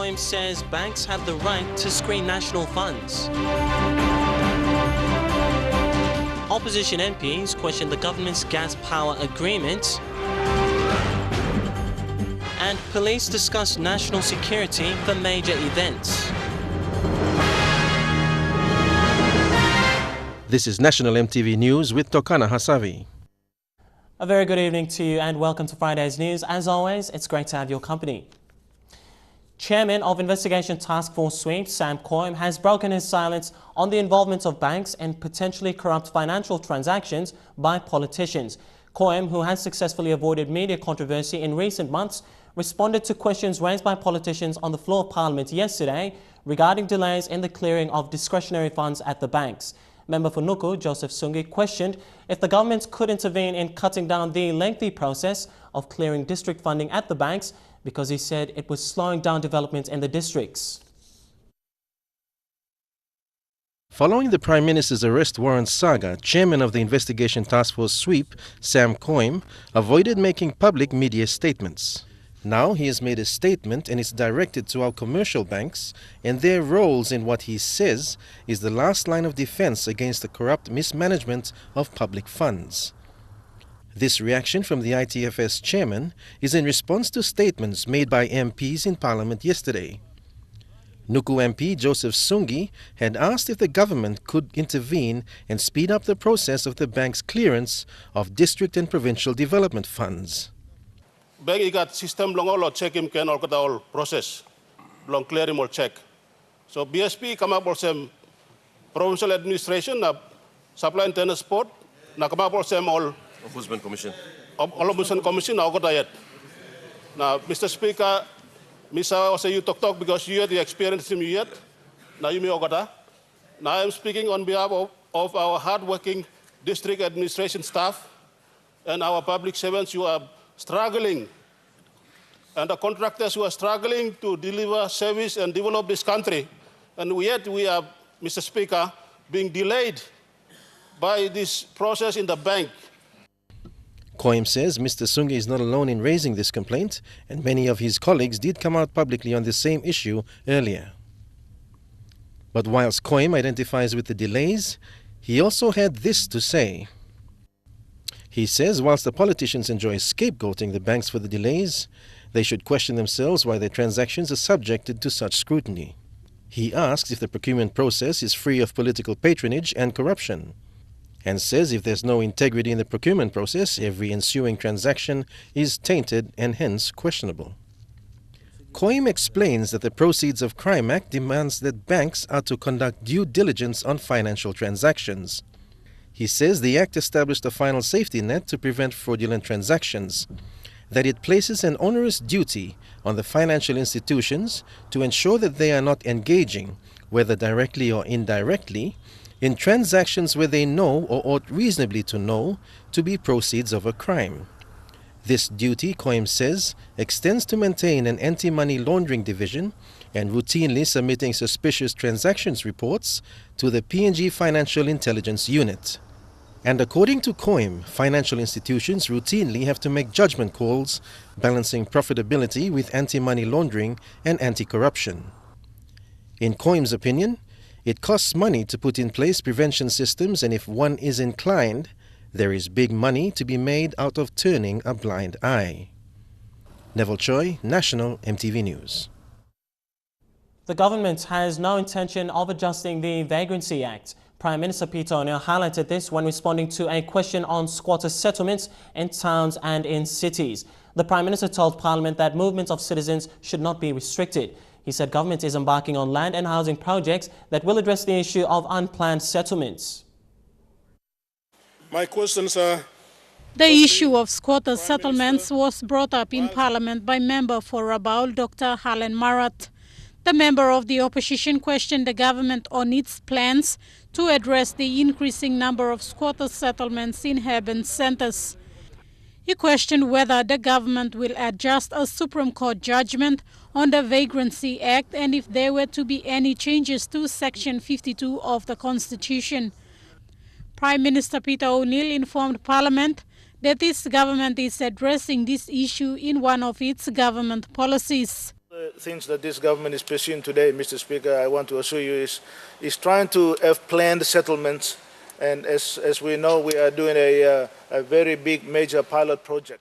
Quoim says banks have the right to screen national funds. Opposition MPs question the government's gas power agreement. And police discuss national security for major events. This is National MTV News with Tokana Hasavi. A very good evening to you and welcome to Friday's news. As always, it's great to have your company. Chairman of Investigation Task Force Sweep, Sam Quoim, has broken his silence on the involvement of banks in potentially corrupt financial transactions by politicians. Quoim, who has successfully avoided media controversy in recent months, responded to questions raised by politicians on the floor of Parliament yesterday regarding delays in the clearing of discretionary funds at the banks. Member for Nuku, Joseph Sungi, questioned if the government could intervene in cutting down the lengthy process of clearing district funding at the banks because he said it was slowing down development in the districts. Following the Prime Minister's arrest warrant saga, Chairman of the Investigation Task Force Sweep, Sam Quoim, avoided making public media statements. Now he has made a statement and it's directed to our commercial banks and their roles in what he says is the last line of defense against the corrupt mismanagement of public funds. This reaction from the ITFS chairman is in response to statements made by MPs in Parliament yesterday. Nuku MP Joseph Sungi had asked if the government could intervene and speed up the process of the bank's clearance of district and provincial development funds. Bank ikat system long all check him can all kata all process long clear him all check. So BSB come up with some provincial administration na supply and transport na come up with some all Ombudsman Commission. Ombudsman Commission na kata yet. Now Mr. Speaker, Misa also you talk because you had the experience in yet. Now you me okata. Now I am speaking on behalf of our hard-working district administration staff and our public servants who are struggling, and the contractors who are struggling to deliver service and develop this country. And yet we are, Mr. Speaker, being delayed by this process in the bank. Quoim says Mr. Sungi is not alone in raising this complaint, and many of his colleagues did come out publicly on the same issue earlier. But whilst Quoim identifies with the delays, he also had this to say. He says whilst the politicians enjoy scapegoating the banks for the delays, they should question themselves why their transactions are subjected to such scrutiny. He asks if the procurement process is free of political patronage and corruption, and says if there's no integrity in the procurement process, every ensuing transaction is tainted and hence questionable. Quoim explains that the Proceeds of Crime Act demands that banks are to conduct due diligence on financial transactions. He says the Act established a final safety net to prevent fraudulent transactions, that it places an onerous duty on the financial institutions to ensure that they are not engaging, whether directly or indirectly, in transactions where they know or ought reasonably to know to be proceeds of a crime. This duty, Quoim says, extends to maintain an anti-money laundering division and routinely submitting suspicious transactions reports to the PNG Financial Intelligence Unit. And according to Quoim, financial institutions routinely have to make judgment calls, balancing profitability with anti-money laundering and anti-corruption. In Quoim's opinion, it costs money to put in place prevention systems, and if one is inclined, there is big money to be made out of turning a blind eye. Neville Choi, National MTV News. The government has no intention of adjusting the Vagrancy Act. Prime Minister Peter ONeill highlighted this when responding to a question on squatter settlements in towns and in cities. The Prime Minister told Parliament that movement of citizens should not be restricted. He said government is embarking on land and housing projects that will address the issue of unplanned settlements. My questions are... The issue of squatter settlements was brought up in Parliament by member for Rabaul, Dr. Helen Marat. The member of the opposition questioned the government on its plans to address the increasing number of squatter settlements in urban centres. He questioned whether the government will adjust a Supreme Court judgment on the Vagrancy Act and if there were to be any changes to Section 52 of the Constitution. Prime Minister Peter ONeill informed Parliament that this government is addressing this issue in one of its government policies. The things that this government is pursuing today, Mr. Speaker, I want to assure you is trying to have planned settlements. And as we know, we are doing a very big major pilot project.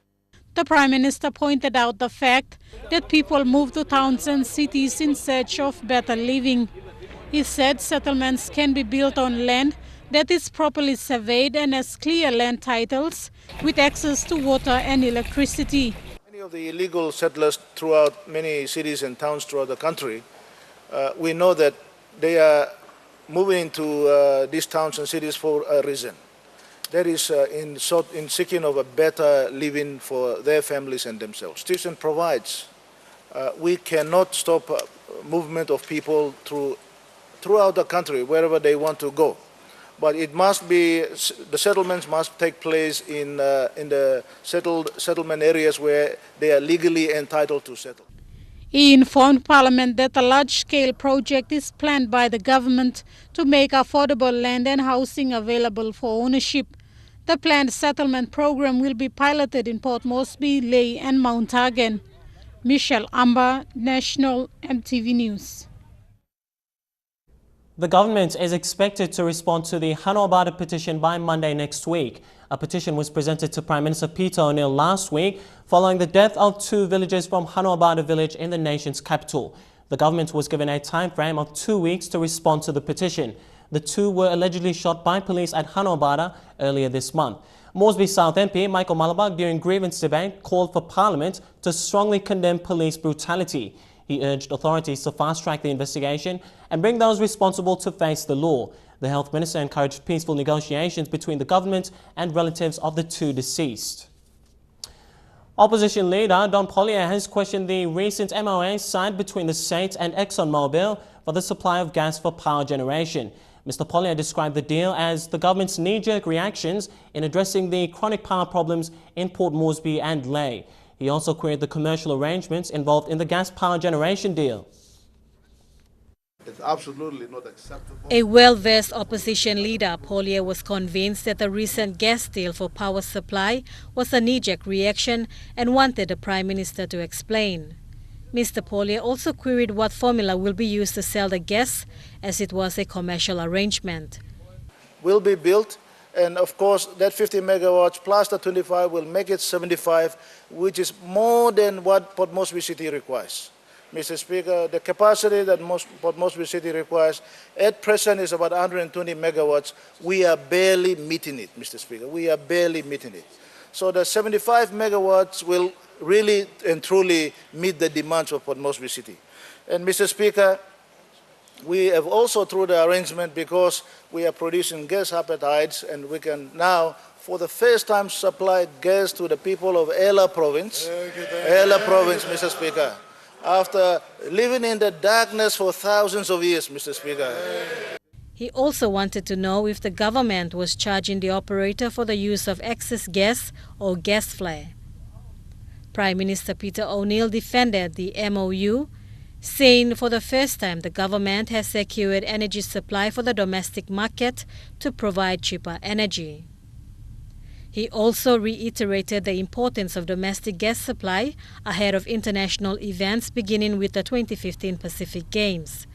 The Prime Minister pointed out the fact that people move to towns and cities in search of better living. He said settlements can be built on land that is properly surveyed and has clear land titles with access to water and electricity. Many of the illegal settlers throughout many cities and towns throughout the country, we know that they are moving into these towns and cities for a reason. That is in seeking of a better living for their families and themselves. Constitution provides we cannot stop movement of people throughout the country wherever they want to go, but it must be the settlements must take place in the settlement areas where they are legally entitled to settle. He informed Parliament that a large-scale project is planned by the government to make affordable land and housing available for ownership. The planned settlement program will be piloted in Port Moresby, Lae and Mount Hagen. Michelle Amber, National MTV News. The government is expected to respond to the Hanobada petition by Monday next week. A petition was presented to Prime Minister Peter ONeill last week following the death of 2 villagers from Hanobada village in the nation's capital. The government was given a time frame of 2 weeks to respond to the petition. The 2 were allegedly shot by police at Hanobada earlier this month. Moresby South MP Michael Malabag during grievance debate called for Parliament to strongly condemn police brutality. He urged authorities to fast-track the investigation and bring those responsible to face the law. The Health Minister encouraged peaceful negotiations between the government and relatives of the 2 deceased. Opposition leader Don Pollier has questioned the recent MOA signed between the state and ExxonMobil for the supply of gas for power generation. Mr. Pollier described the deal as the government's knee-jerk reactions in addressing the chronic power problems in Port Moresby and Lae. He also queried the commercial arrangements involved in the gas power generation deal. It's absolutely not acceptable. A well-versed opposition leader, Pollier was convinced that the recent gas deal for power supply was a knee-jerk reaction and wanted the Prime Minister to explain. Mr. Pollier also queried what formula will be used to sell the gas, as it was a commercial arrangement. Will be built, and of course that 50 megawatts plus the 25 will make it 75, which is more than what Port Moresby City requires. Mr. Speaker, the capacity that Port Moresby City requires at present is about 120 megawatts. We are barely meeting it, Mr. Speaker. We are barely meeting it. So the 75 megawatts will really and truly meet the demands of Port Moresby City. And Mr. Speaker, we have also, through the arrangement, because we are producing gas appetites, and we can now, for the first time, supply gas to the people of Ella Province. Ella Province, Mr. Speaker. After living in the darkness for thousands of years, Mr. Speaker. He also wanted to know if the government was charging the operator for the use of excess gas or gas flare. Prime Minister Peter ONeill defended the MOU, saying for the first time the government has secured energy supply for the domestic market to provide cheaper energy. He also reiterated the importance of domestic gas supply ahead of international events beginning with the 2015 Pacific Games.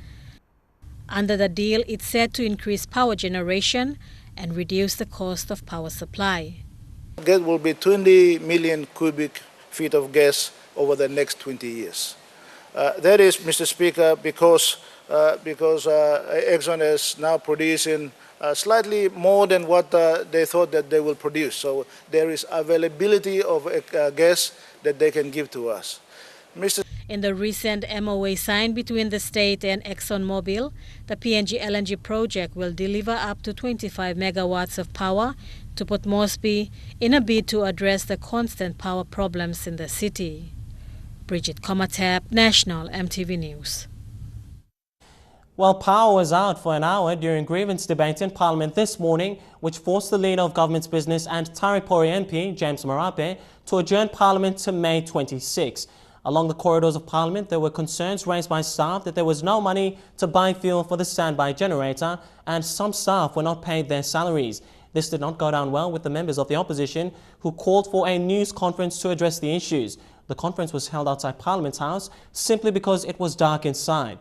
Under the deal, it's set to increase power generation and reduce the cost of power supply. Gas will be 20 million cubic feet of gas over the next 20 years. That is, Mr. Speaker, because Exxon is now producing slightly more than what they thought that they will produce. So there is availability of gas that they can give to us. In the recent MOA signed between the state and ExxonMobil, the PNG LNG project will deliver up to 25 megawatts of power to Port Moresby in a bid to address the constant power problems in the city. Bridget Comatap, National MTV News. Well, power was out for an hour during grievance debate in Parliament this morning, which forced the Leader of Government's Business and Taripori MP, James Marape, to adjourn Parliament to May 26. Along the corridors of Parliament, there were concerns raised by staff that there was no money to buy fuel for the standby generator, and some staff were not paid their salaries. This did not go down well with the members of the opposition, who called for a news conference to address the issues. The conference was held outside Parliament House simply because it was dark inside.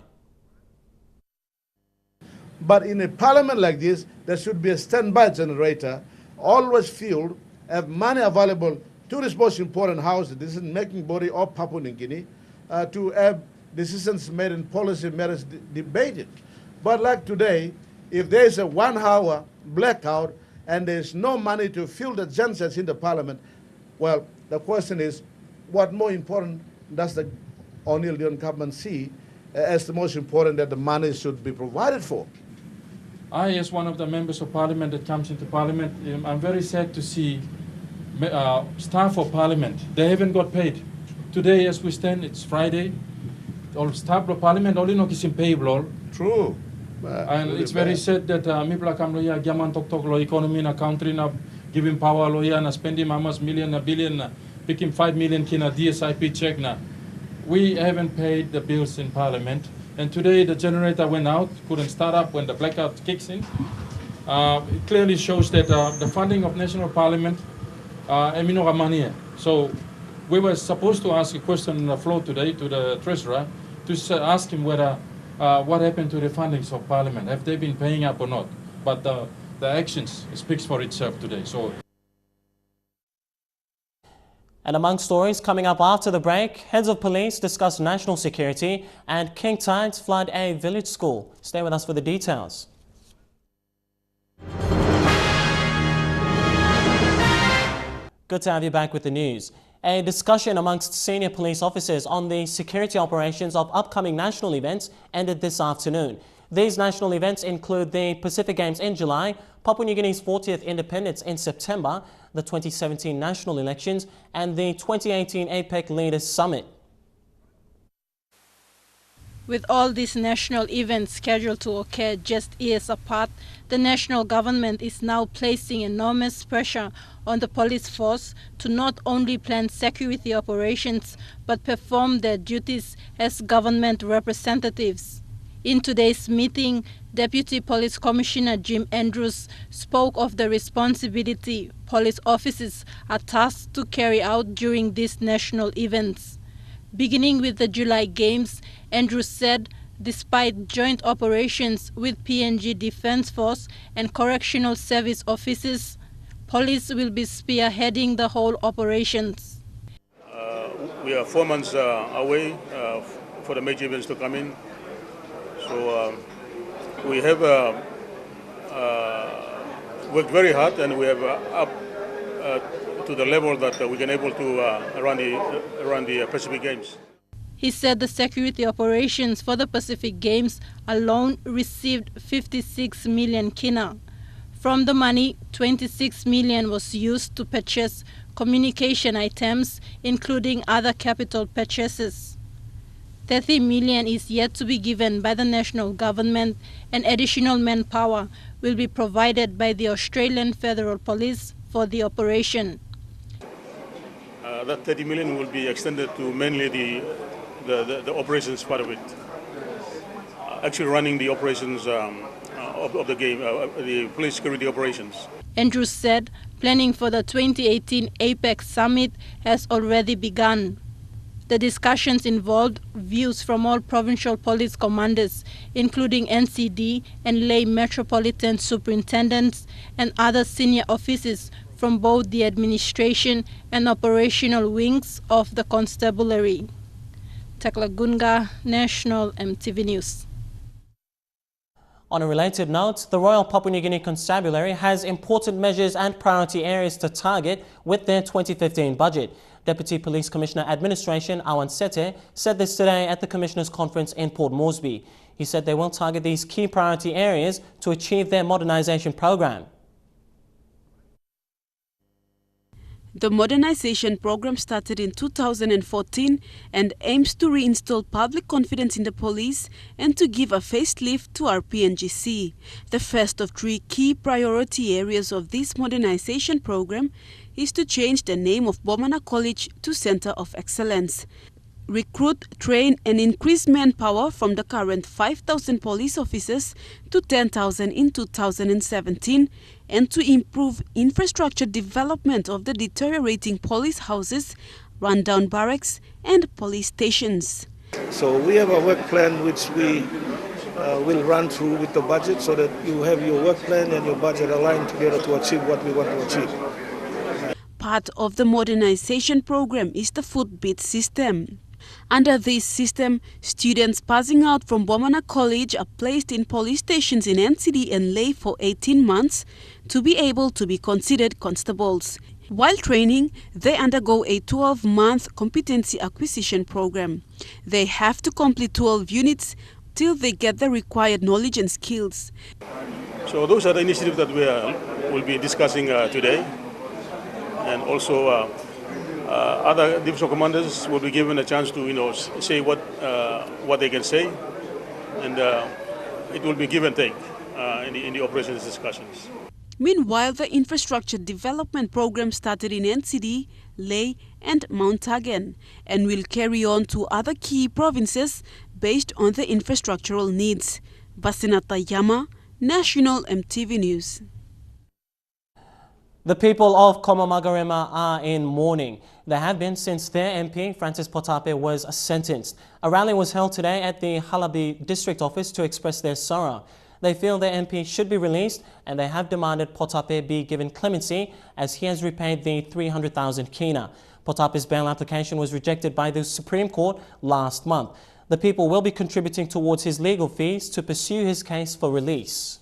But in a parliament like this, there should be a standby generator, always fueled, have money available to this most important house, the decision-making body of Papua New Guinea, to have decisions made and policy matters debated. But like today, if there is a 1 hour blackout and there's no money to fuel the gensets in the parliament, well, the question is, what more important does the ONeill government see as the most important that the money should be provided for? I, as one of the members of parliament that comes into parliament, I'm very sad to see staff of parliament. They haven't got paid. Today, as we stand, it's Friday. All staff of parliament only not getting paid. True. And it's very sad that people come here, gaman tok lo economy in a country na giving power lo na spending mamas million, a billion, picking 5 million kina DSIP check na. We haven't paid the bills in parliament. And today the generator went out, couldn't start up when the blackout kicks in. It clearly shows that the funding of National Parliament is money. So we were supposed to ask a question on the floor today to the Treasurer to ask him whether what happened to the fundings of Parliament. Have they been paying up or not? But the actions speaks for itself today. So. And among stories coming up after the break, heads of police discuss national security and king tides flood a village school. Stay with us for the details. Good to have you back with the news. A discussion amongst senior police officers on the security operations of upcoming national events ended this afternoon. These national events include the Pacific Games in July, Papua New Guinea's 40th independence in September, the 2017 national elections, and the 2018 APEC Leaders Summit. With all these national events scheduled to occur just years apart, the national government is now placing enormous pressure on the police force to not only plan security operations but perform their duties as government representatives. In today's meeting, Deputy Police Commissioner Jim Andrews spoke of the responsibility police officers are tasked to carry out during these national events. Beginning with the July Games, Andrews said despite joint operations with PNG Defence Force and Correctional Service officers, police will be spearheading the whole operations. We are 4 months away for the major events to come in. So we have worked very hard, and we have up to the level that we can able to run the Pacific Games. He said the security operations for the Pacific Games alone received 56 million kina. From the money, 26 million was used to purchase communication items, including other capital purchases. 30 million is yet to be given by the national government, and additional manpower will be provided by the Australian Federal Police for the operation. That 30 million will be extended to mainly the operations part of it. Actually running the operations of the game, the police security operations. Andrews said planning for the 2018 APEC Summit has already begun. The discussions involved views from all provincial police commanders, including NCD and lay metropolitan superintendents and other senior officers from both the administration and operational wings of the constabulary. Taklagunga, National MTV News. On a related note, the Royal Papua New Guinea Constabulary has important measures and priority areas to target with their 2015 budget. Deputy Police Commissioner Administration Awan Sete said this today at the Commissioners' Conference in Port Moresby. He said they will target these key priority areas to achieve their modernisation program. The modernization program started in 2014 and aims to reinstall public confidence in the police and to give a facelift to our PNGC. The first of 3 key priority areas of this modernization program is to change the name of Bomana College to Center of Excellence, recruit, train and increase manpower from the current 5,000 police officers to 10,000 in 2017, and to improve infrastructure development of the deteriorating police houses, rundown barracks and police stations. So we have a work plan which we will run through with the budget so that you have your work plan and your budget aligned together to achieve what we want to achieve. Part of the modernization program is the footbit system. Under this system, students passing out from Bomana College are placed in police stations in NCD and Ley for 18 months to be able to be considered constables. While training, they undergo a 12-month competency acquisition program. They have to complete 12 units till they get the required knowledge and skills. So those are the initiatives that we will be discussing today. And also other divisional commanders will be given a chance to, say what they can say, and it will be give and take in the operations discussions. Meanwhile, the infrastructure development program started in NCD, Ley and Mount Hagen and will carry on to other key provinces based on the infrastructural needs. Basinata Yama, National MTV News. The people of Komamagarema are in mourning. They have been since their MP, Francis Potape, was sentenced. A rally was held today at the Halabi district office to express their sorrow. They feel their MP should be released and they have demanded Potape be given clemency as he has repaid the 300,000 kina. Potape's bail application was rejected by the Supreme Court last month. The people will be contributing towards his legal fees to pursue his case for release.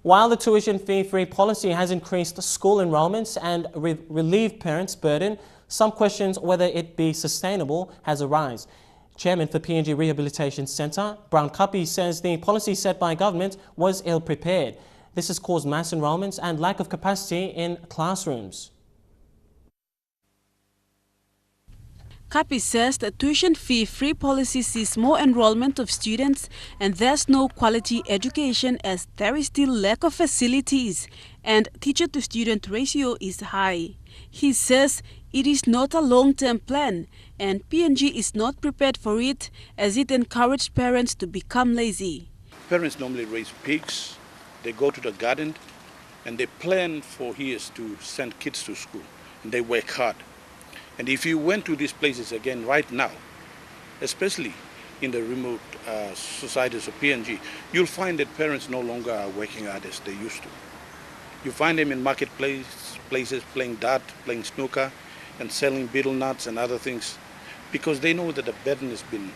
While the tuition fee-free policy has increased school enrollments and relieved parents' burden, some questions whether it be sustainable has arisen. Chairman for PNG Rehabilitation Centre, Brown Kapi, says the policy set by government was ill-prepared. This has caused mass enrolments and lack of capacity in classrooms. Kapi says the tuition fee-free policy sees more enrollment of students and there's no quality education as there is still lack of facilities and teacher-to-student ratio is high. He says it is not a long-term plan and PNG is not prepared for it as it encouraged parents to become lazy. Parents normally raise pigs, they go to the garden and they plan for years to send kids to school and they work hard. And if you went to these places again right now, especially in the remote societies of PNG, you'll find that parents no longer are working hard as they used to. You find them in marketplaces playing dart, playing snooker, and selling betel nuts and other things because they know that the burden has been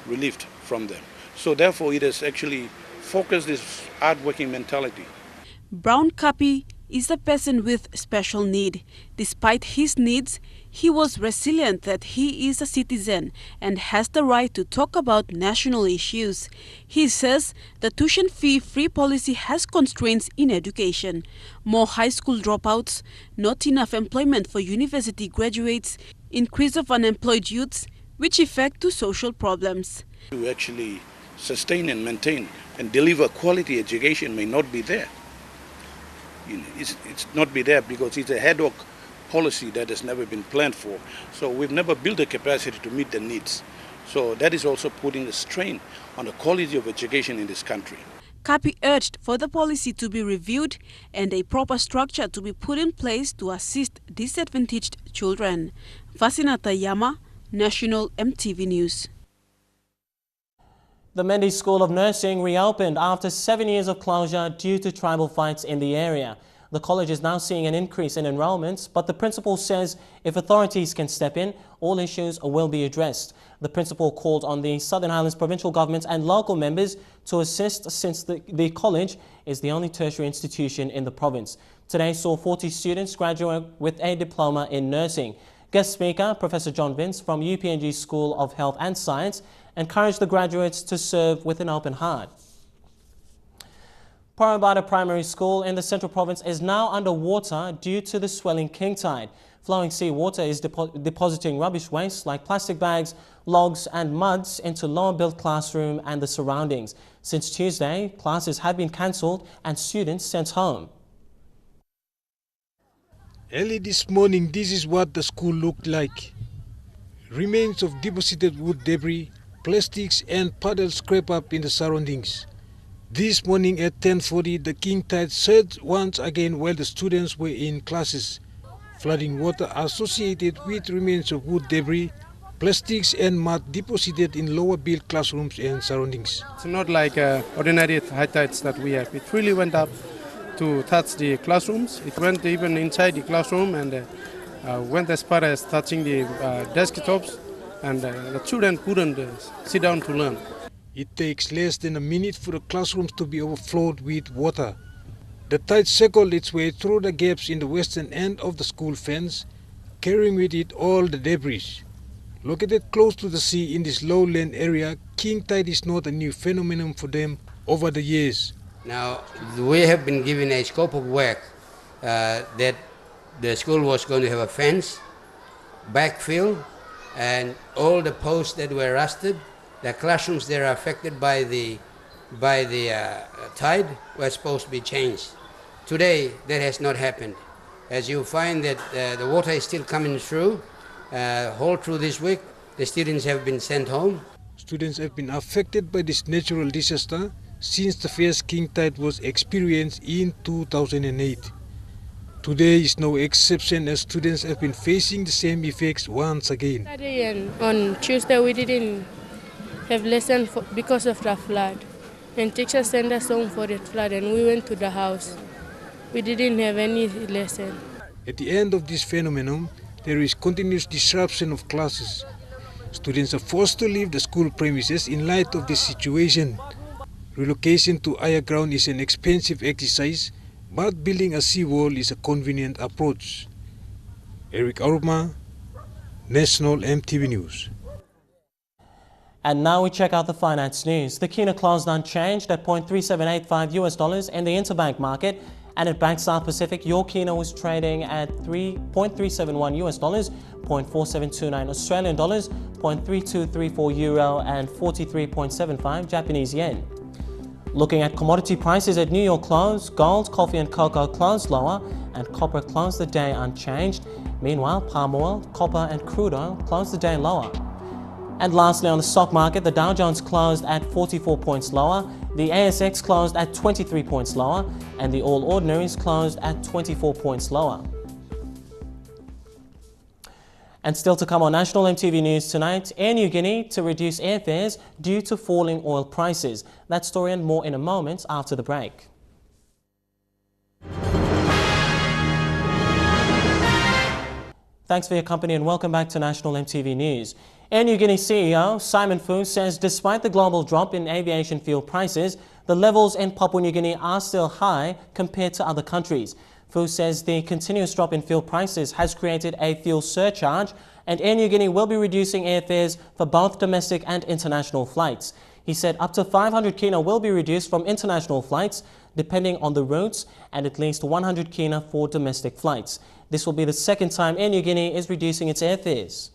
relieved from them. So therefore it has actually focused this hard-working mentality. Brown Kapi is a person with special need. Despite his needs, he was resilient that he is a citizen and has the right to talk about national issues. He says the tuition fee-free policy has constraints in education. More high school dropouts, not enough employment for university graduates, increase of unemployed youths, which affect to social problems. To actually sustain and maintain and deliver quality education may not be there. It's not be there because it's a ad hoc policy that has never been planned for. So we've never built a capacity to meet the needs. So that is also putting a strain on the quality of education in this country. Kapi urged for the policy to be reviewed and a proper structure to be put in place to assist disadvantaged children. Vasinata Yama, National MTV News. The Mende School of Nursing reopened after 7 years of closure due to tribal fights in the area. The college is now seeing an increase in enrollments, but the principal says if authorities can step in, all issues will be addressed. The principal called on the Southern Highlands provincial government and local members to assist since the college is the only tertiary institution in the province. Today saw 40 students graduate with a diploma in nursing. Guest speaker, Professor John Vince from UPNG School of Health and Science, encouraged the graduates to serve with an open heart. Paranada Primary School in the Central Province is now underwater due to the swelling king tide. Flowing seawater is depositing rubbish waste like plastic bags, logs and muds into lower-built classroom and the surroundings. Since Tuesday, classes have been cancelled and students sent home. Early this morning, this is what the school looked like. Remains of deposited wood debris, plastics and puddles scrape up in the surroundings. This morning at 10:40, the king tide surged once again while the students were in classes. flooding water associated with remains of wood debris, plastics and mud deposited in lower built classrooms and surroundings. It's not like ordinary high tides that we have. It really went up to touch the classrooms. It went even inside the classroom and went as far as touching the desktops, and the children couldn't sit down to learn. It takes less than a minute for the classrooms to be overflowed with water. The tide circled its way through the gaps in the western end of the school fence, carrying with it all the debris. Located close to the sea in this lowland area, king tide is not a new phenomenon for them over the years. Now, we have been given a scope of work that the school was going to have a fence, backfill, and all the posts that were rusted, the classrooms that are affected by the tide were supposed to be changed. Today, that has not happened. As you find that the water is still coming through, all through this week, the students have been sent home. Students have been affected by this natural disaster since the first king tide was experienced in 2008. Today is no exception, as students have been facing the same effects once again. On Tuesday we didn't have lesson because of the flood, and teachers sent us home for the flood, and we went to the house. We didn't have any lesson. At the end of this phenomenon, there is continuous disruption of classes. Students are forced to leave the school premises in light of this situation. Relocation to higher ground is an expensive exercise, but building a seawall is a convenient approach. Eric Aruma, National MTV News. And now we check out the finance news. The kina closed unchanged at $0.3785 US in the interbank market, and at Bank South Pacific, your kina was trading at $3.371 US, $0.4729 Australian dollars, $0.3234 euro, and 43.75 Japanese yen. Looking at commodity prices at New York close, gold, coffee and cocoa closed lower, and copper closed the day unchanged. Meanwhile, palm oil, copper and crude oil closed the day lower. And lastly, on the stock market, the Dow Jones closed at 44 points lower, the ASX closed at 23 points lower, and the All Ordinaries closed at 24 points lower. And still to come on National MTV News tonight, Air New Guinea to reduce airfares due to falling oil prices. That story and more in a moment after the break. Thanks for your company and welcome back to National MTV News. Air New Guinea CEO Simon Fu says despite the global drop in aviation fuel prices, the levels in Papua New Guinea are still high compared to other countries. Fu says the continuous drop in fuel prices has created a fuel surcharge, and Air New Guinea will be reducing airfares for both domestic and international flights. He said up to 500 kina will be reduced from international flights, depending on the routes, and at least 100 kina for domestic flights. This will be the second time Air New Guinea is reducing its airfares.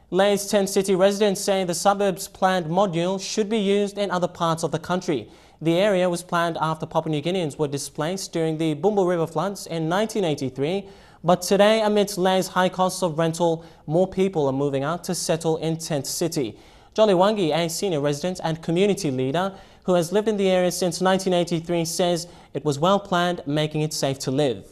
Lae's 10 city residents say the suburbs planned module should be used in other parts of the country. The area was planned after Papua New Guineans were displaced during the Bumbu River floods in 1983. But today, amidst Lae's high costs of rental, more people are moving out to settle in Tent City. Jolly Wangi, a senior resident and community leader who has lived in the area since 1983, says it was well planned, making it safe to live.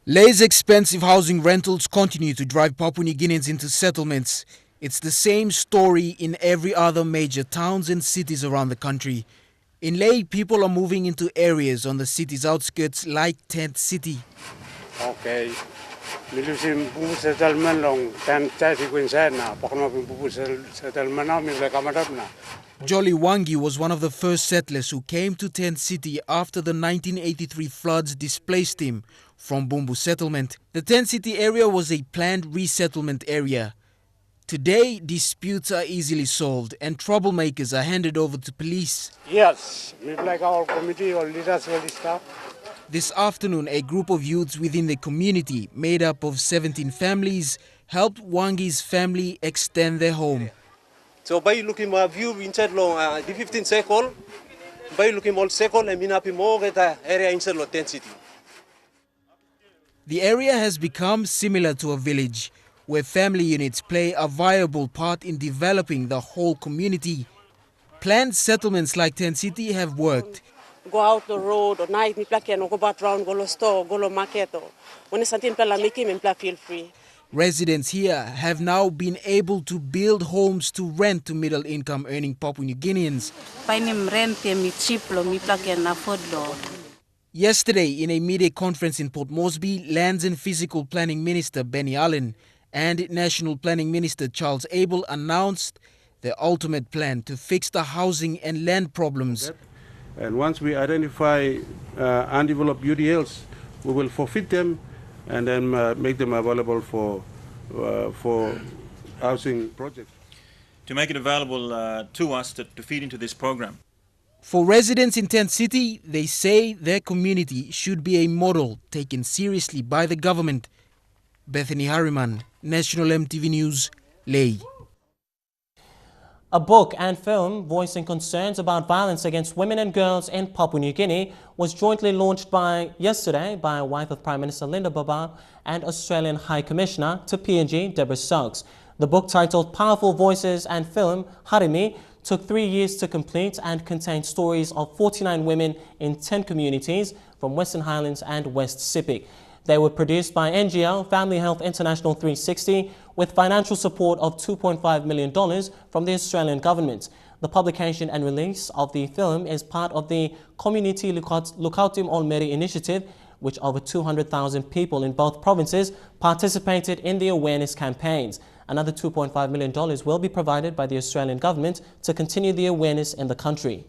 Lae's expensive housing rentals continue to drive Papua New Guineans into settlements. It's the same story in every other major towns and cities around the country. In Lae, people are moving into areas on the city's outskirts like Tent City. Okay. Settlement Jolly Wangi was one of the first settlers who came to Tent City after the 1983 floods displaced him from Bumbu settlement. The Tent City area was a planned resettlement area. Today, disputes are easily solved and troublemakers are handed over to police. Yes, like our committee or leaders all this stuff. This afternoon, a group of youths within the community, made up of 17 families, helped Wangi's family extend their home. So by looking at view inside long the 15 second, by looking all second and minapi more get area inside lo Tent City. The area has become similar to a village, where family units play a viable part in developing the whole community. Planned settlements like Tent City have worked. go out the road or night, me plaki no go back round, go to store, go to market or when it's something pela make him feel free. Residents here have now been able to build homes to rent to middle-income earning Papua New Guineans. Yesterday, in a media conference in Port Moresby, Lands and Physical Planning Minister Benny Allen and National Planning Minister Charles Abel announced the ultimate plan to fix the housing and land problems. And once we identify undeveloped UDLs, we will forfeit them and then make them available for housing projects. To make it available to us to feed into this program. For residents in Tent City, they say their community should be a model taken seriously by the government. Bethany Harriman, National MTV News, Lae. A book and film voicing concerns about violence against women and girls in Papua New Guinea was jointly launched yesterday by a wife of Prime Minister Linda Babao and Australian High Commissioner to PNG, Deborah Stokes. The book, titled Powerful Voices and Film, Harimi, took 3 years to complete and contained stories of 49 women in 10 communities from Western Highlands and West Sepik. They were produced by NGO Family Health International 360 with financial support of $2.5 million from the Australian government. The publication and release of the film is part of the Community Lukautim Olmeri initiative, which over 200,000 people in both provinces participated in the awareness campaigns. Another $2.5 million will be provided by the Australian government to continue the awareness in the country.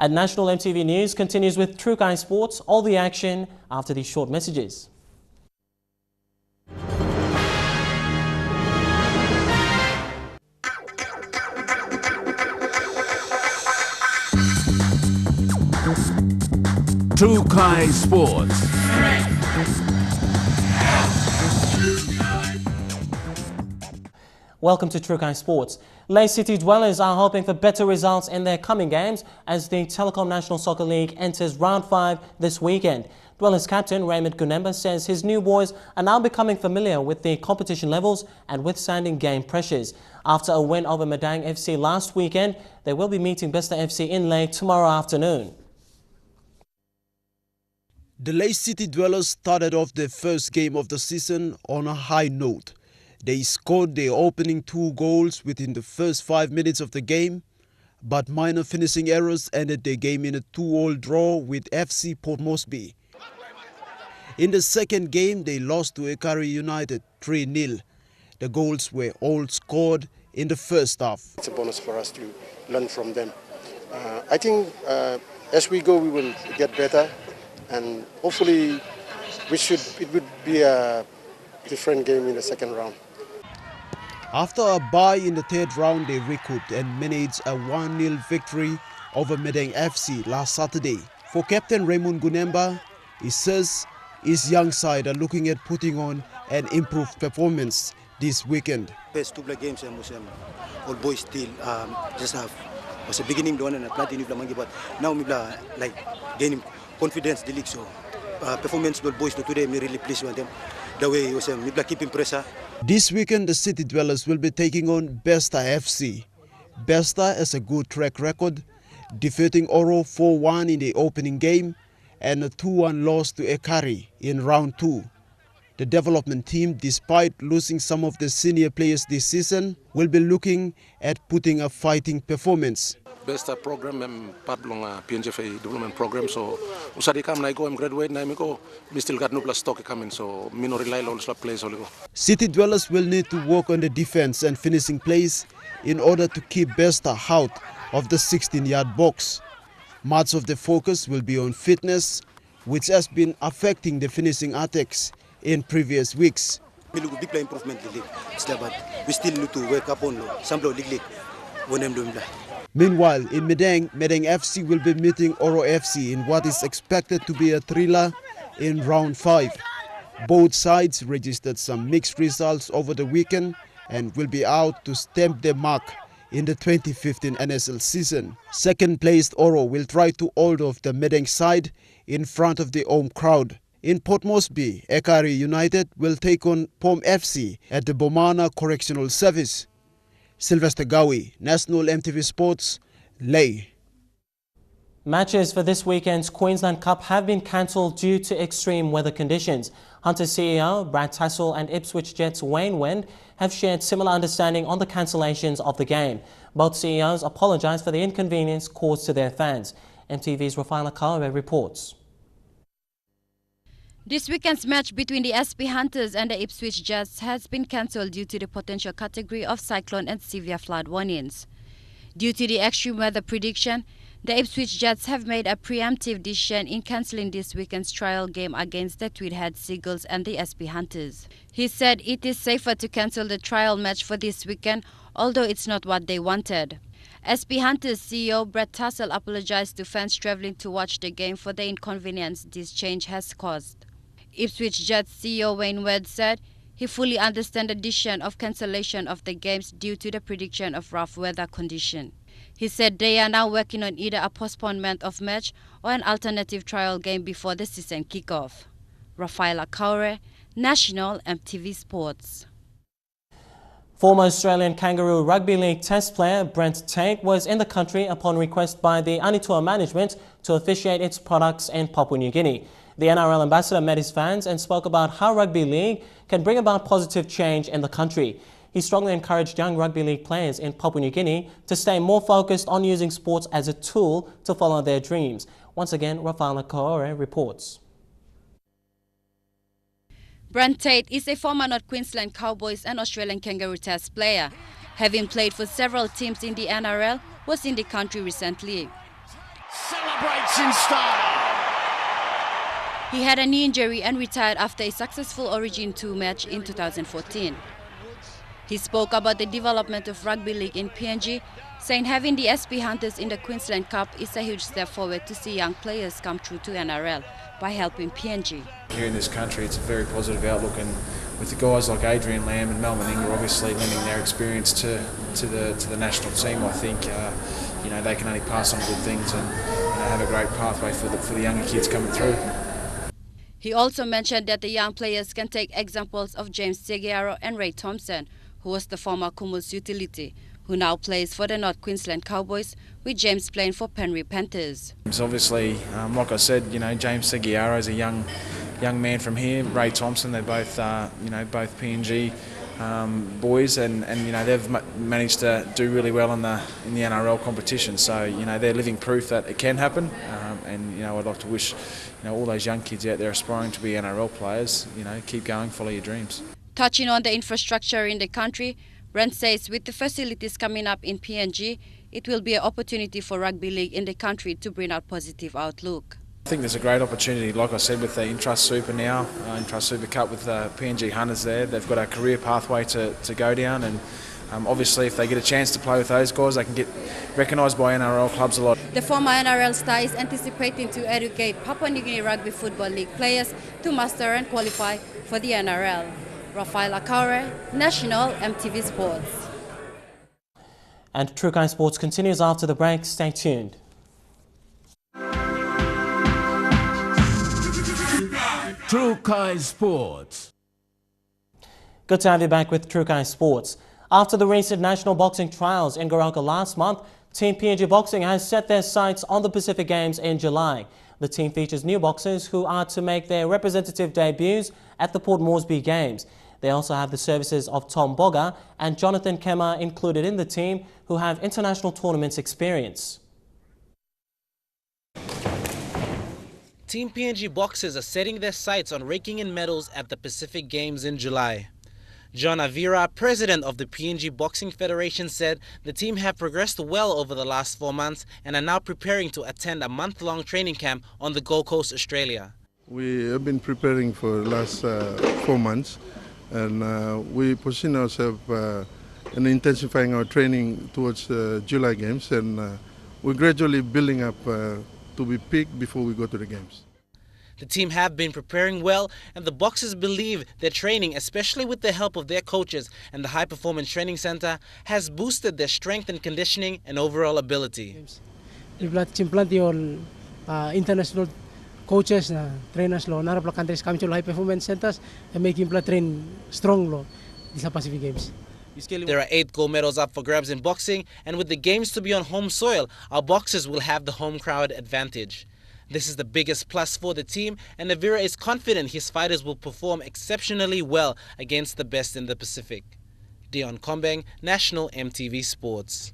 And National MTV News continues with True Kai Sports, all the action after these short messages. True Kai Sports. Welcome to True Kai Sports. Lae City dwellers are hoping for better results in their coming games as the Telecom National Soccer League enters Round 5 this weekend. Dwellers captain Raymond Gunemba says his new boys are now becoming familiar with the competition levels and withstanding game pressures. After a win over Madang FC last weekend, they will be meeting Besta FC in Lae tomorrow afternoon. The Lae City dwellers started off their first game of the season on a high note. They scored their opening 2 goals within the first 5 minutes of the game, but minor finishing errors ended their game in a 2-all draw with FC Port Moresby. In the second game, they lost to Ekari United 3-0. The goals were all scored in the first half. It's a bonus for us to learn from them. I think as we go, we will get better, and hopefully it would be a different game in the second round. After a bye in the third round, they recouped and managed a 1-0 victory over Madang FC last Saturday. For captain Raymond Gunemba, he says his young side are looking at putting on an improved performance this weekend. First 2 games, all boys still just have was the beginning the one and planting but now we like gaining confidence the league, so performance all boys today me really pleased with them. The way was keeping pressure. This weekend, the city dwellers will be taking on Besta FC. Besta has a good track record, defeating Oro 4-1 in the opening game and a 2-1 loss to Ekari in round 2. The development team, despite losing some of the senior players this season, will be looking at putting a fighting performance. Besta program and part long PNG development program, so usadi kam na go I'm graduate na go we still got no plus stock coming, so me no rely on players only go. City dwellers will need to work on the defense and finishing plays in order to keep Besta out of the 16-yard box. Much of the focus will be on fitness, which has been affecting the finishing attacks in previous weeks. We look big improvement the league, but we still need to work up on some league when I'm doing that. Meanwhile, in Madang FC will be meeting Oro FC in what is expected to be a thriller in round 5. Both sides registered some mixed results over the weekend and will be out to stamp their mark in the 2015 NSL season. Second placed Oro will try to hold off the Madang side in front of the home crowd. In Port Moresby, Ekari United will take on POM FC at the Bomana Correctional Service. Sylvester Gawi, National MTV Sports, Lae. Matches for this weekend's Queensland Cup have been cancelled due to extreme weather conditions. Hunter CEO Brad Tassell and Ipswich Jets Wayne Wend have shared similar understanding on the cancellations of the game. Both CEOs apologised for the inconvenience caused to their fans. MTV's Rafaela Kawe reports. This weekend's match between the SP Hunters and the Ipswich Jets has been cancelled due to the potential category of cyclone and severe flood warnings. Due to the extreme weather prediction, the Ipswich Jets have made a preemptive decision in cancelling this weekend's trial game against the Tweedhead Seagulls and the SP Hunters. He said it is safer to cancel the trial match for this weekend, although it's not what they wanted. SP Hunters CEO Brad Tassell apologised to fans travelling to watch the game for the inconvenience this change has caused. Ipswich Jets CEO Wayne Wend said he fully understands the decision of cancellation of the games due to the prediction of rough weather conditions. He said they are now working on either a postponement of match or an alternative trial game before the season kickoff. Rafaela Kaure, National MTV Sports. Former Australian Kangaroo Rugby League Test player Brent Tate was in the country upon request by the Anitoa management to officiate its products in Papua New Guinea. The NRL ambassador met his fans and spoke about how rugby league can bring about positive change in the country. He strongly encouraged young rugby league players in Papua New Guinea to stay more focused on using sports as a tool to follow their dreams. Once again, Rafaela Kaore reports. Brent Tate is a former North Queensland Cowboys and Australian Kangaroo Test player. Having played for several teams in the NRL, was in the country recently. Celebrates in style. He had a knee injury and retired after a successful Origin 2 match in 2014. He spoke about the development of rugby league in PNG, saying having the SP Hunters in the Queensland Cup is a huge step forward to see young players come through to NRL by helping PNG. Here in this country, it's a very positive outlook, and with the guys like Adrian Lamb and Mal Meninga obviously lending their experience to the national team, I think they can only pass on good things and have a great pathway for the younger kids coming through. He also mentioned that the young players can take examples of James Seguiaro and Ray Thompson, who was the former Kumul's utility, who now plays for the North Queensland Cowboys, with James playing for Penrith Panthers. Obviously, like I said, James Seguiaro is a young man from here. Ray Thompson, they're both both PNG boys, and they've managed to do really well in the NRL competition. So they're living proof that it can happen, and I'd like to wish all those young kids out there aspiring to be NRL players, keep going, follow your dreams. Touching on the infrastructure in the country, Brent says with the facilities coming up in PNG, it will be an opportunity for rugby league in the country to bring out positive outlook. I think there's a great opportunity, like I said, with the Intrust Super now, Intrust Super Cup with the PNG Hunters there. They've got a career pathway to go down, and obviously if they get a chance to play with those guys, they can get recognised by NRL clubs a lot. The former NRL star is anticipating to educate Papua New Guinea Rugby Football League players to master and qualify for the NRL. Rafaela Kaure, National MTV Sports. And True Kai Sports continues after the break. Stay tuned. True Kai Sports. Good to have you back with True Kai Sports. After the recent national boxing trials in Goroka last month, Team PNG Boxing has set their sights on the Pacific Games in July. The team features new boxers who are to make their representative debuts at the Port Moresby Games. They also have the services of Tom Boga and Jonathan Kema included in the team, who have international tournaments experience. Team PNG boxers are setting their sights on raking in medals at the Pacific Games in July. John Avira, president of the PNG Boxing Federation, said the team have progressed well over the last 4 months and are now preparing to attend a month-long training camp on the Gold Coast, Australia. We have been preparing for the last 4 months, and we position ourselves in intensifying our training towards the July Games, and we're gradually building up to be peak before we go to the Games. The team have been preparing well, and the boxers believe their training, especially with the help of their coaches and the High Performance Training Centre, has boosted their strength and conditioning and overall ability. Plenty on international coaches, trainers, lo narap countries kami High Performance Centers and making train strong lo sa Pacific Games. There are 8 gold medals up for grabs in boxing, and with the games to be on home soil, our boxers will have the home crowd advantage. This is the biggest plus for the team, and Avira is confident his fighters will perform exceptionally well against the best in the Pacific. Dion Kombeng, National MTV Sports.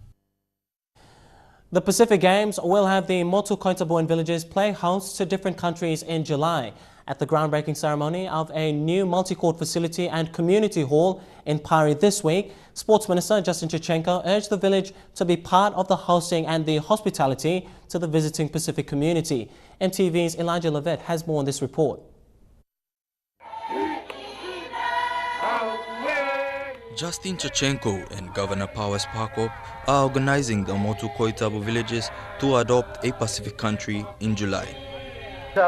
The Pacific Games will have the Motu Koitabuan villages play host to different countries in July at the groundbreaking ceremony of a new multi-court facility and community hall in Pari this week. Sports Minister Justin Chichenko urged the village to be part of the hosting and the hospitality to the visiting Pacific community. MTV's Elijah Levet has more on this report. Justin Chichenko and Governor Powers Parkop are organizing the Motu Koitabu villages to adopt a Pacific country in July.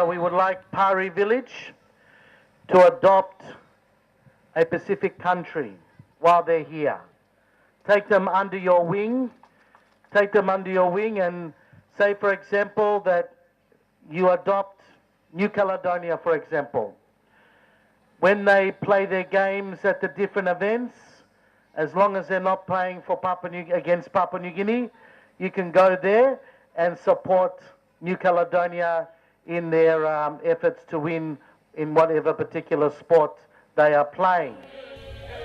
We would like Pari village to adopt a Pacific country while they're here. Take them under your wing. Take them under your wing and say, for example, that you adopt New Caledonia, for example. When they play their games at the different events, as long as they're not playing for against Papua New Guinea, you can go there and support New Caledonia in their efforts to win in whatever particular sport they are playing.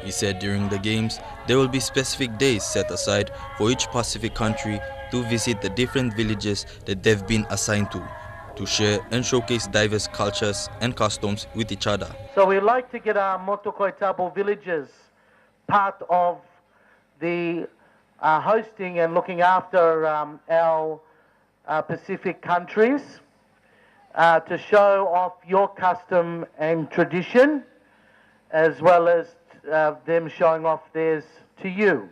He said during the games, there will be specific days set aside for each Pacific country to visit the different villages that they've been assigned to share and showcase diverse cultures and customs with each other. So we like to get our Motu Koitabu villages part of the hosting and looking after our Pacific countries to show off your custom and tradition, as well as them showing off theirs to you.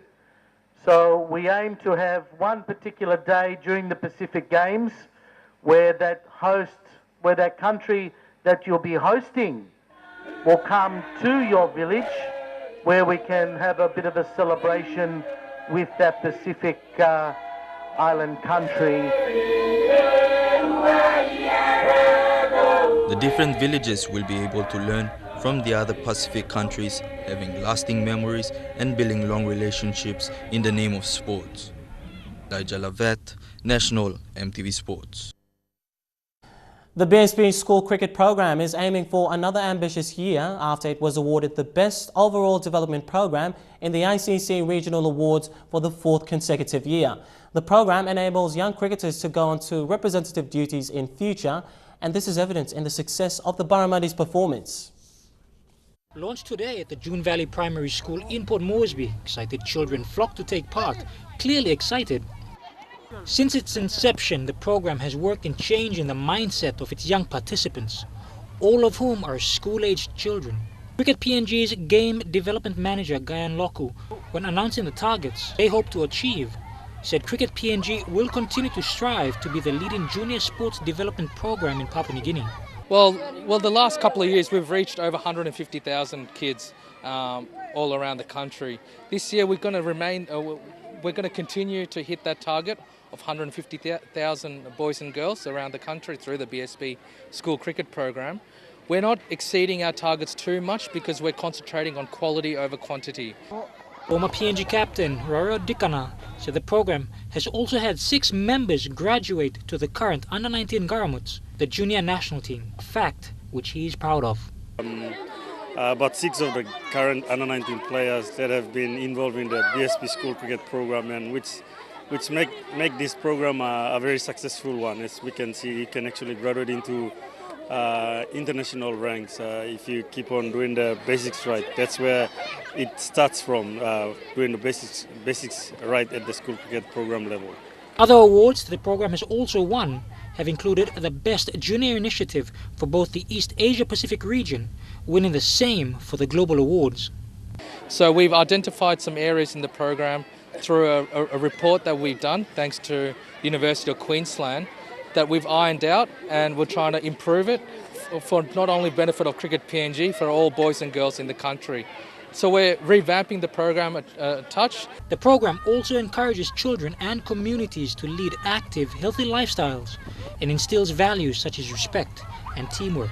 So we aim to have one particular day during the Pacific Games where that country that you'll be hosting will come to your village, where we can have a bit of a celebration with that Pacific island country. The different villages will be able to learn from the other Pacific countries, having lasting memories and building long relationships in the name of sports. Elijah Lavet, National MTV Sports. The BSB School Cricket program is aiming for another ambitious year after it was awarded the Best Overall Development Program in the ICC Regional Awards for the 4th consecutive year. The program enables young cricketers to go on to representative duties in future, and this is evident in the success of the Barramudi's performance. Launched today at the June Valley Primary School in Port Moresby, excited children flocked to take part, clearly excited. Since its inception, the program has worked in changing the mindset of its young participants, all of whom are school-aged children. Cricket PNG's Game Development Manager, Gayan Loku, when announcing the targets they hope to achieve, said Cricket PNG will continue to strive to be the leading junior sports development program in Papua New Guinea. Well, the last couple of years we've reached over 150,000 kids all around the country. This year we're going to continue to hit that target of 150,000 boys and girls around the country through the BSB School Cricket program. We're not exceeding our targets too much because we're concentrating on quality over quantity. Former PNG captain Roro Dikana said the program has also had 6 members graduate to the current under-19 Garamuts, the junior national team, a fact which he is proud of. About 6 of the current under-19 players that have been involved in the BSB School Cricket program, and which make this program a very successful one. As we can see, you can actually graduate into international ranks if you keep on doing the basics right. That's where it starts from, doing the basics right at the school cricket program level. Other awards the program has also won have included the Best Junior Initiative for both the East Asia Pacific region, winning the same for the Global Awards. So we've identified some areas in the program through a report that we've done, thanks to University of Queensland, that we've ironed out, and we're trying to improve it for not only benefit of Cricket PNG, for all boys and girls in the country. So we're revamping the program a touch. The program also encourages children and communities to lead active, healthy lifestyles and instills values such as respect and teamwork.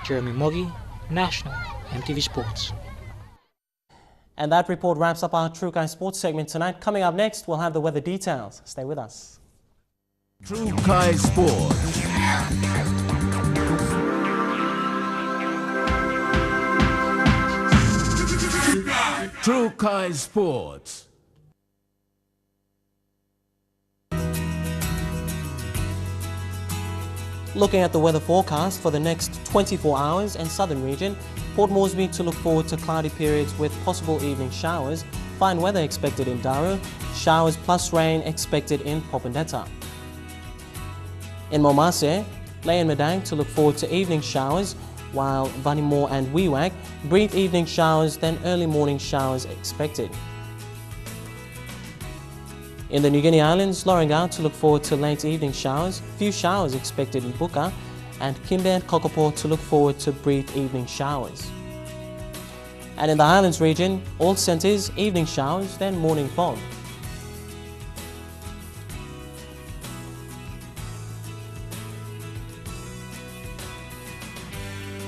Jeremy Moggy, National MTV Sports. And that report wraps up our True Kai Sports segment tonight. Coming up next, we'll have the weather details. Stay with us. True Kai Sports. True Kai Sports. Looking at the weather forecast for the next 24 hours in southern region, Port Moresby to look forward to cloudy periods with possible evening showers, fine weather expected in Daru, showers plus rain expected in Popondetta. In Momase, Lae and Medang to look forward to evening showers, while Vanimore and Wewak, brief evening showers, then early morning showers expected. In the New Guinea Islands, Lorengau to look forward to late evening showers, few showers expected in Buka, and Kimbe and Kokopo to look forward to brief evening showers. And in the Highlands region, all centres, evening showers, then morning fog.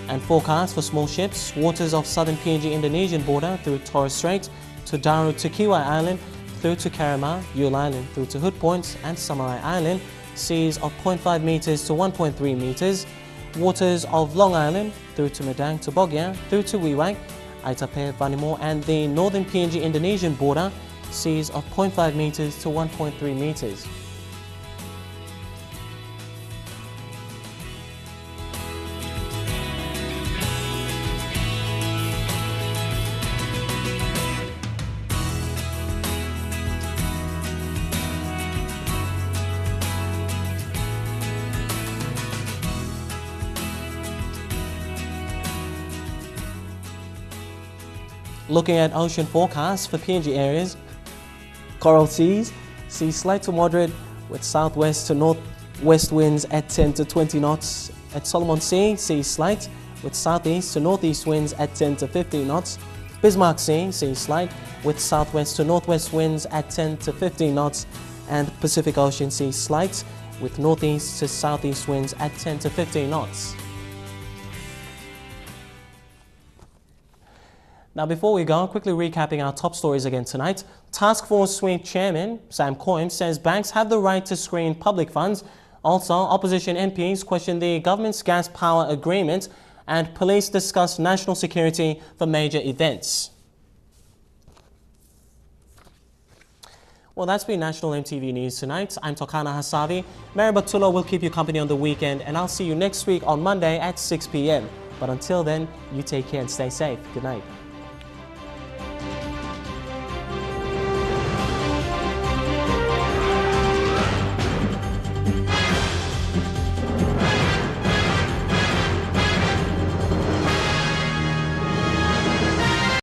And forecast for small ships, waters of southern PNG Indonesian border through Torres Strait to Daru to Kiwai Island, through to Karama, Yule Island, through to Hood Point and Samarai Island, seas of 0.5 metres to 1.3 metres, waters of Long Island, through to Medang to Bogia, through to Wewak, Aitape, Vanimore and the northern PNG Indonesian border, seas of 0.5 metres to 1.3 metres. Looking at ocean forecasts for PNG areas, coral seas, seas slight to moderate with southwest to northwest winds at 10 to 20 knots. At Solomon Sea, seas slight with southeast to northeast winds at 10 to 15 knots. Bismarck Sea, seas slight with southwest to northwest winds at 10 to 15 knots. And Pacific Ocean, seas slight with northeast to southeast winds at 10 to 15 knots. Now before we go, quickly recapping our top stories again tonight. Task Force Sweep Chairman Sam Coyne says banks have the right to screen public funds. Also, opposition MPs question the government's gas power agreement and police discuss national security for major events. Well, that's been National MTV News tonight. I'm Tokana Hasavi. Mary Batulo will keep you company on the weekend, and I'll see you next week on Monday at 6 p.m. But until then, you take care and stay safe. Good night.